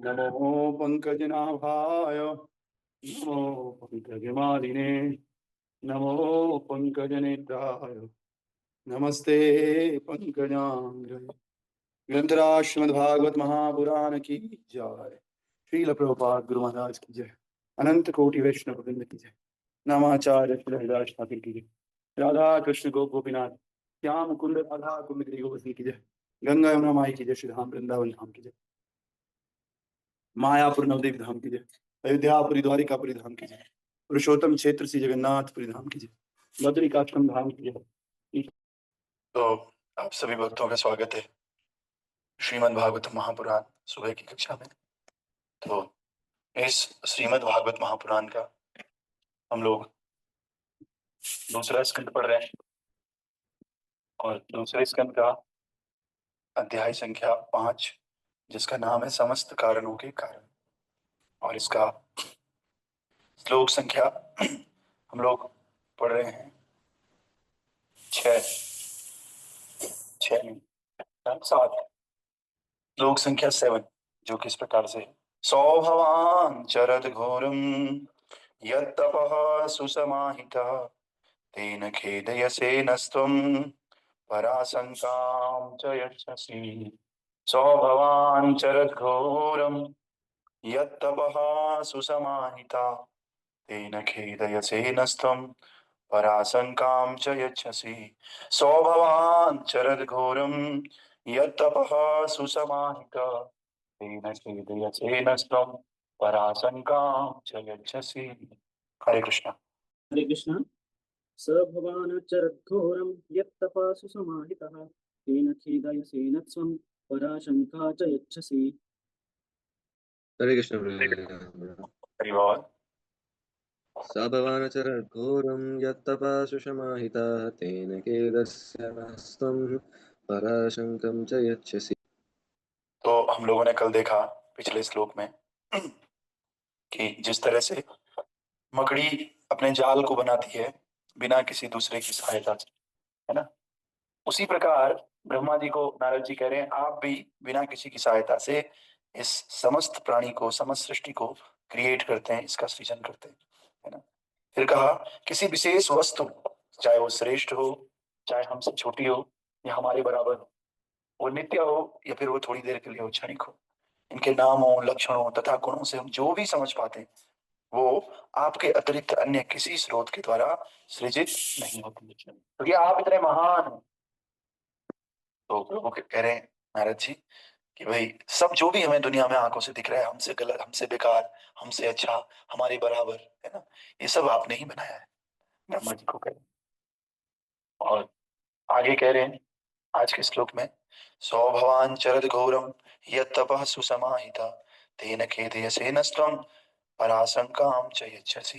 नमो पंकजनाभाय। नमो पंकजमालिने। नमो पंकजनेत्राय। नमस्ते पंकजांग्रये। ग्रंथराज श्रीमद्भागवत महापुराण की जय। श्रील प्रभुपाद गुरु महाराज की जय। अनंत कोटि वैष्णव वृंद की जय। नामाचार्य श्री हरिदास ठाकुर की जय। राधा कृष्ण गोपीनाथ श्याम कुंड राधा कुंड गोपी की जय। गंगा यमुना माई की जय। श्री धाम वृंदावन धाम की जय। मायापुर नवदेव धाम की जय। अयोध्यापुरी द्वारिकापुरी धाम की जय। पुरुषोत्तम क्षेत्र श्री जगन्नाथपुरी धाम की जय। बद्रिकाश्रम धाम की जय। तो आप सभी भक्तों का स्वागत है श्रीमद् भागवत महापुराण सुबह की कक्षा में। तो इस श्रीमद् भागवत महापुराण का हम लोग दूसरा स्कंद पढ़ रहे हैं और दूसरे स्कंद का अध्याय संख्या 5 जिसका नाम है समस्त कारणों के कारण, और इसका श्लोक संख्या हम लोग पढ़ रहे हैं 6 7 श्लोक संख्या 7, जो किस प्रकार से सौभवान चरद घोरम यत्तपः सुसमाहितः तेन खेदयसे नस्त्वं पराशंकां च यच्छसि। सौभवान चरद घोरम यत्तपः सुसमाहितः तेन खेदयसे नस्त्वं पराशंकां च यच्छसि। सौभवान चरद घोरम यत्तपः सुसमाहितः तेन खेदयसे नस्त्वं पराशंकां च यच्छसि। हरे कृष्ण। हरे कृष्ण। स भवानचरद्घोरं यत्तपसु समाहितः तेन खेदयसेन त्वं पराशंका च यच्छसि। हरे कृष्ण। हरिवाल। स भवानचरघोरं यत्तपसु समाहितः तेन खेदयसेन पराशंकं च यच्छसि। तो हम लोगों ने कल देखा पिछले श्लोक में कि जिस तरह से मकड़ी अपने जाल को बनाती है बिना किसी दूसरे की सहायता से, है ना, उसी प्रकार ब्रह्मा जी को नारद जी कह रहे हैं आप भी बिना किसी की सहायता से इस समस्त प्राणी को, समस्त सृष्टि को क्रिएट करते हैं, इसका सृजन करते हैं, है ना। फिर कहा किसी विशेष वस्तु, चाहे वो श्रेष्ठ हो, चाहे हमसे छोटी हो या हमारे बराबर हो, वो नित्य हो या फिर वो थोड़ी देर के लिए हो, क्षणिक हो, इनके नामों, लक्षणों तथा गुणों से हम जो भी समझ पाते हैं वो आपके अतिरिक्त अन्य किसी स्रोत के द्वारा सृजित नहीं होती, क्योंकि आप इतने महान हैं। तो प्रभु कह रहे हैं नारद जी कि भाई सब जो भी हमें दुनिया में आंखों से दिख रहा है, हमसे गलत, हमसे बेकार, हमसे अच्छा, हमारे बराबर, है ना, ये सब आपने ही बनाया है, ब्रह्मा जी को कह रहे हैं। और आगे कह रहे हैं आज के श्लोक में सौभवान चरद घोरम यत्तपः सुसमाहिता तेन खेदयसे नस्त्वं पराशंकां च यच्छसि।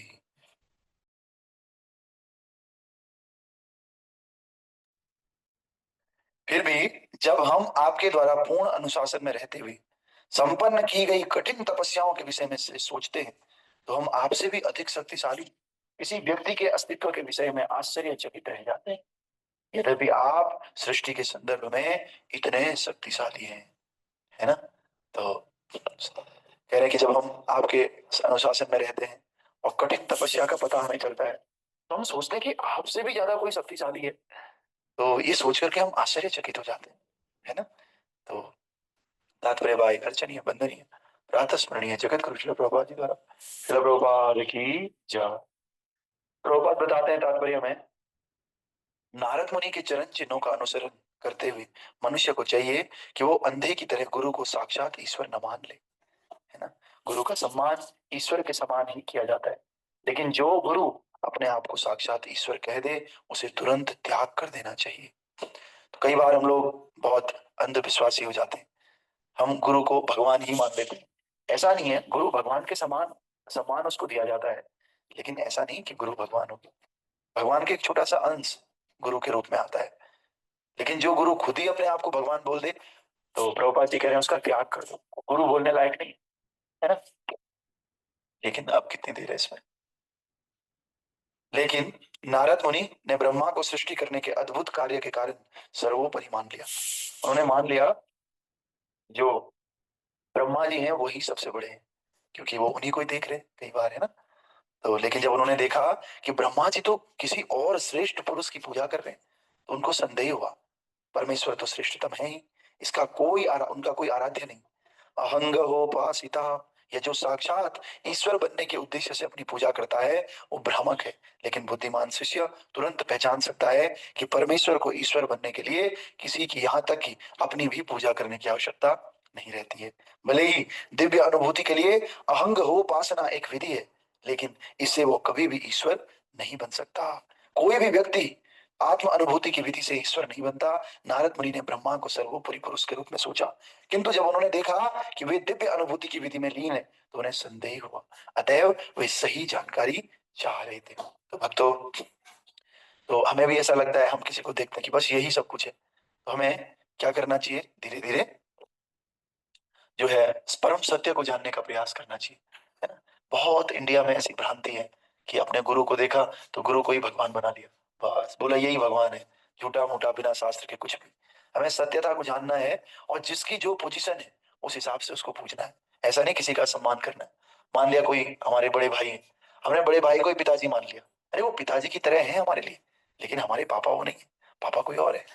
फिर भी जब हम आपके द्वारा पूर्ण अनुशासन में रहते हुए संपन्न की गई कठिन तपस्याओं के विषय में से सोचते हैं तो हम आपसे भी अधिक शक्तिशाली किसी व्यक्ति के अस्तित्व के विषय में आश्चर्यचकित रह जाते हैं, यद्यपि आप सृष्टि के संदर्भ में इतने शक्तिशाली हैं, है ना। तो कह रहे हैं कि जब हम आपके अनुशासन में रहते हैं और कठिन तपस्या का पता हमें चलता है तो हम सोचते हैं कि आपसे भी ज्यादा कोई शक्तिशाली है, तो ये सोच करके हम आश्चर्यचकित हो जाते हैं, है ना। तो तात्पर्य भाई अर्चनीय, वंदनीय, प्रातः स्मरणीय जगत गुरु श्रील प्रभुपाद जी द्वारा। श्रील प्रभुपाद की जय। प्रभुपाद बताते हैं तात्पर्य में, नारद मुनि के चरण चिन्हों का अनुसरण करते हुए मनुष्य को चाहिए कि वो अंधे की तरह गुरु को साक्षात ईश्वर न मान ले, है ना। गुरु का सम्मान ईश्वर के समान ही किया जाता है, लेकिन जो गुरु अपने आप को साक्षात ईश्वर कह दे उसे तुरंत त्याग कर देना चाहिए। तो कई बार हम लोग बहुत अंधविश्वासी हो जाते हैं, हम गुरु को भगवान ही मान लेते हैं। ऐसा नहीं है, गुरु भगवान के समान सम्मान उसको दिया जाता है, लेकिन ऐसा नहीं कि गुरु भगवान हो। भगवान के एक छोटा सा अंश गुरु के रूप में आता है, लेकिन जो गुरु खुद ही अपने आप को भगवान बोल दे तो प्रभुपाद जी कह रहे हैं उसका त्याग कर दो, गुरु बोलने लायक नहीं, है ना। लेकिन अब कितनी देर है इसमें। लेकिन नारद मुनि ने ब्रह्मा को सृष्टि करने के अद्भुत कार्य के कारण सर्वोपरि मान लिया। उन्होंने मान लिया जो ब्रह्मा जी हैं वही सबसे बड़े हैं, क्योंकि वो उन्हीं को ही देख रहे हैं कई बार, है ना। तो लेकिन जब उन्होंने देखा कि ब्रह्मा जी तो किसी और श्रेष्ठ पुरुष की पूजा कर रहे हैं, तो उनको संदेह हुआ, परमेश्वर तो श्रेष्ठतम है ही, इसका उनका कोई आराध्य नहीं। अहंगोपासिता, ये जो साक्षात ईश्वर बनने के उद्देश्य से अपनी पूजा करता है वो भ्रामक है। लेकिन बुद्धिमान शिष्य तुरंत पहचान सकता है कि परमेश्वर को ईश्वर बनने के लिए किसी की, यहाँ तक कि अपनी भी पूजा करने की आवश्यकता नहीं रहती है। भले ही दिव्य अनुभूति के लिए अहंग हो उपासना एक विधि है, लेकिन इससे वो कभी भी ईश्वर नहीं बन सकता। कोई भी व्यक्ति आत्म अनुभूति की विधि से ईश्वर नहीं बनता। नारद मुनि ने ब्रह्मा को सर्वोपरि पुरुष के रूप में सोचा, किंतु जब उन्होंने देखा कि वे दिव्य अनुभूति की विधि में लीन है तो उन्हें संदेह हुआ। अतएव वे सही जानकारी चाह रहे थे। तो भक्तों, तो हमें भी ऐसा लगता है, हम किसी को देखते हैं कि बस यही सब कुछ है, तो हमें क्या करना चाहिए? धीरे धीरे जो है परम सत्य को जानने का प्रयास करना चाहिए, है ना। बहुत इंडिया में ऐसी भ्रांति है कि अपने गुरु को देखा तो गुरु को ही भगवान बना लिया, बस बोला यही भगवान है, झूठा मूठा बिना शास्त्र के कुछ भी। हमें सत्यता को जानना है और जिसकी जो पोजीशन है उस हिसाब से उसको पूछना है। ऐसा नहीं किसी का सम्मान करना है। मान लिया कोई हमारे बड़े भाई हैं, हमने बड़े भाई को ही पिताजी मान लिया, अरे वो पिताजी की तरह है हमारे लिए, लेकिन हमारे पापा वो नहीं है, पापा कोई और है।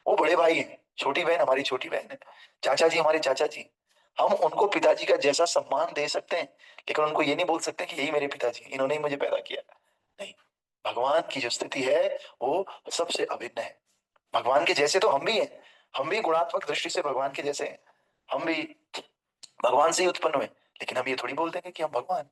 वो बड़े भाई हैं, छोटी बहन हमारी छोटी बहन है, चाचा जी हमारे चाचा जी। हम उनको पिताजी का जैसा सम्मान दे सकते हैं, लेकिन उनको ये नहीं बोल सकते कि यही मेरे पिताजी हैं, इन्होंने ही मुझे पैदा किया। नहीं, भगवान की जो स्थिति है वो सबसे अभिन्न है। भगवान के जैसे तो हम भी हैं, हम भी गुणात्मक दृष्टि से भगवान के जैसे हैं, हम भी भगवान से ही उत्पन्न हुए, लेकिन हम ये थोड़ी बोल देंगे कि हम भगवान।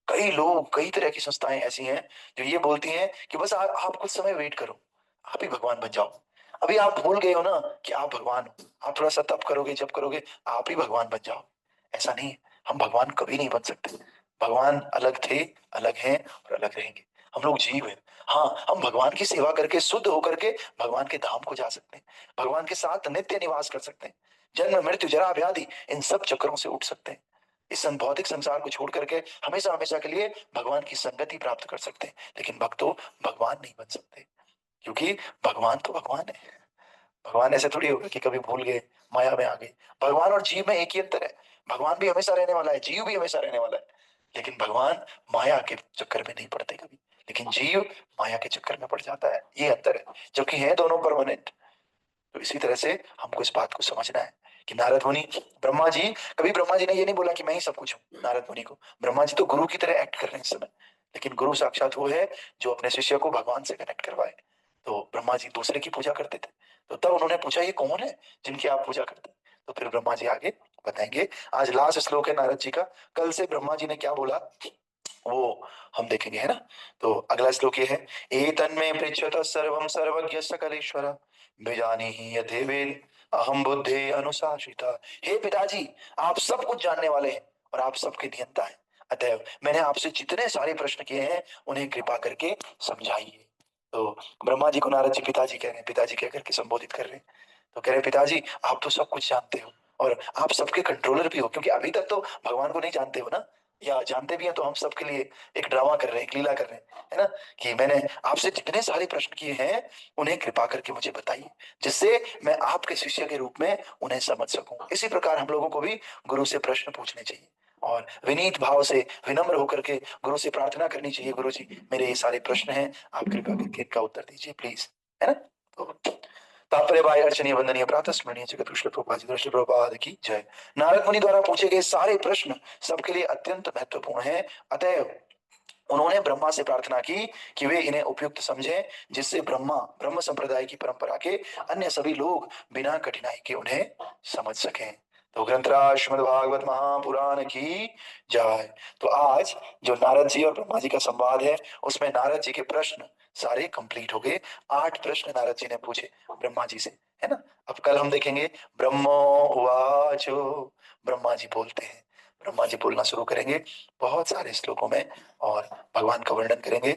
कई लोग, कई तरह की संस्थाएं ऐसी हैं जो ये बोलती हैं कि बस आप कुछ समय वेट करो, आप ही भगवान बन जाओ। अभी आप भूल गए हो ना कि आप भगवान हो, आप थोड़ा सा तप करोगे, जब करोगे आप ही भगवान बन जाओ। ऐसा नहीं है, हम भगवान कभी नहीं बन सकते। भगवान अलग थे, अलग हैं और अलग रहेंगे। हम लोग जीव हैं। हाँ, हम भगवान की सेवा करके शुद्ध होकर के भगवान के धाम को जा सकते हैं, भगवान के साथ नित्य निवास कर सकते हैं, जन्म मृत्यु जरा व्याधि इन सब चक्रों से उठ सकते हैं। इस भौतिक संसार को छोड़ करके हमेशा हमेशा के लिए भगवान की संगति प्राप्त कर सकते हैं। लेकिन भक्तों, भगवान नहीं बन सकते, क्योंकि भगवान तो भगवान है। भगवान ऐसे थोड़ी होगा कि कभी भूल गए, माया में आ गए। भगवान और जीव में एक ही अंतर है, भगवान भी हमेशा रहने वाला है, जीव भी हमेशा रहने वाला है। लेकिन भगवान माया के चक्कर में नहीं पड़ते कभी, लेकिन जीव माया के चक्कर में पड़ जाता है, ये अंतर है, जबकि है दोनों परमानेंट। तो इसी तरह से हमको इस बात को समझना है कि नारद मुनि, ब्रह्मा जी, कभी ब्रह्मा जी ने ये नहीं बोला कि मैं ही सब कुछ हूँ नारद मुनि को। ब्रह्मा जी तो गुरु की तरह एक्ट कर रहे हैं इस समय, लेकिन गुरु साक्षात वो है जो अपने शिष्य को भगवान से कनेक्ट करवाए। तो ब्रह्मा जी दूसरे की पूजा करते थे, तो तब उन्होंने पूछा ये कौन है जिनकी आप पूजा करते हैं। तो फिर ब्रह्मा जी आगे बताएंगे। आज लास्ट श्लोक है नारद जी का, कल से ब्रह्मा जी ने क्या बोला वो हम देखेंगे, है ना। तो अगला श्लोक ये है, एतन्मे पृच्छत सर्वं सर्वज्ञ सकलेश्वर बिजानीहि यथेवेद अहम बुद्धे अनुशासिता। हे पिताजी, आप सब कुछ जानने वाले हैं और आप सबके नियंता हैं, अतएव मैंने आपसे जितने सारे प्रश्न किए हैं उन्हें कृपा करके समझाइए। तो ब्रह्मा जी को नारद जी पिताजी कह रहे हैं, पिताजी कह करके संबोधित कर रहे हैं। तो कह रहे हैं पिताजी, आप तो सब कुछ जानते हो और आप सबके कंट्रोलर भी हो, क्योंकि अभी तक तो भगवान को नहीं जानते हो ना, या जानते भी हैं तो हम सबके लिए एक ड्रामा कर रहे हैं, एक लीला कर रहे हैं, है ना। कि मैंने आपसे जितने सारे प्रश्न किए हैं उन्हें कृपा करके मुझे बताइए, जिससे मैं आपके शिष्य के रूप में उन्हें समझ सकूं। इसी प्रकार हम लोगों को भी गुरु से प्रश्न पूछने चाहिए और विनीत भाव से, विनम्र होकर के गुरु से प्रार्थना करनी चाहिए, गुरु जी मेरे ये सारे प्रश्न हैं, आप कृपा करके इनका उत्तर दीजिए प्लीज, है ना। तो तात्पर्य बाह्य अर्चनीय वंदनीय प्रातः स्मरणीय जगत श्री प्रभुपाद जी श्री प्रभुपाद की जय। नारद मुनि द्वारा पूछे गए सारे प्रश्न सबके लिए अत्यंत महत्वपूर्ण है, अतएव उन्होंने ब्रह्मा से प्रार्थना की कि वे इन्हें उपयुक्त समझें, जिससे ब्रह्म संप्रदाय की परंपरा के अन्य सभी लोग बिना कठिनाई के उन्हें समझ सकें। तो ग्रंथराज श्रीमद् भागवत महापुराण की जय। तो आज जो नारद जी और ब्रह्मा जी का संवाद है उसमें नारद जी के प्रश्न सारे कंप्लीट हो गए। 8 प्रश्न नारद जी ने पूछे ब्रह्मा जी से, है ना। अब कल हम देखेंगे ब्रह्मो उवाचो, ब्रह्मा जी बोलते हैं, ब्रह्मा जी बोलना शुरू करेंगे बहुत सारे श्लोकों में और भगवान का वर्णन करेंगे।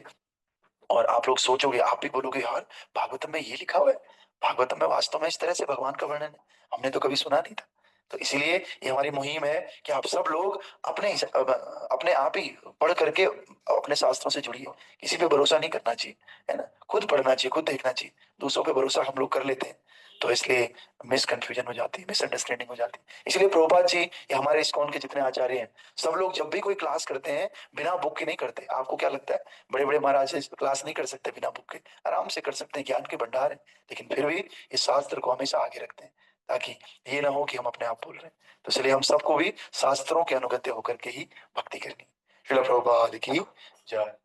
और आप लोग सोचोगे, आप भी बोलोगे यार भागवतम में ये लिखा हुआ है, भागवतम में वास्तव में इस तरह से भगवान का वर्णन है, हमने तो कभी सुना नहीं था। तो इसीलिए ये हमारी मुहिम है कि आप सब लोग अपने आप ही पढ़ करके अपने शास्त्रों से जुड़िए। किसी पे भरोसा नहीं करना चाहिए, है ना। खुद पढ़ना चाहिए, खुद देखना चाहिए, दूसरों पे भरोसा हम लोग कर लेते हैं। तो इसलिए मिसकंफ्यूजन हो जाती है, मिसअंडरस्टैंडिंग हो जाती है। इसलिए प्रभुपाद जी या हमारे इस्कॉन के जितने आचार्य हैं, सब लोग जब भी कोई क्लास करते हैं बिना बुक के नहीं करते। आपको क्या लगता है बड़े बड़े महाराज क्लास नहीं कर सकते बिना बुक के? आराम से कर सकते हैं, ज्ञान के भंडार है। लेकिन फिर भी इस शास्त्र को हमेशा आगे रखते हैं ताकि ये ना हो कि हम अपने आप बोल रहे हैं। तो इसलिए हम सबको भी शास्त्रों के अनुगत्य होकर के ही भक्ति करनी है। श्रील प्रभुपाद की जय।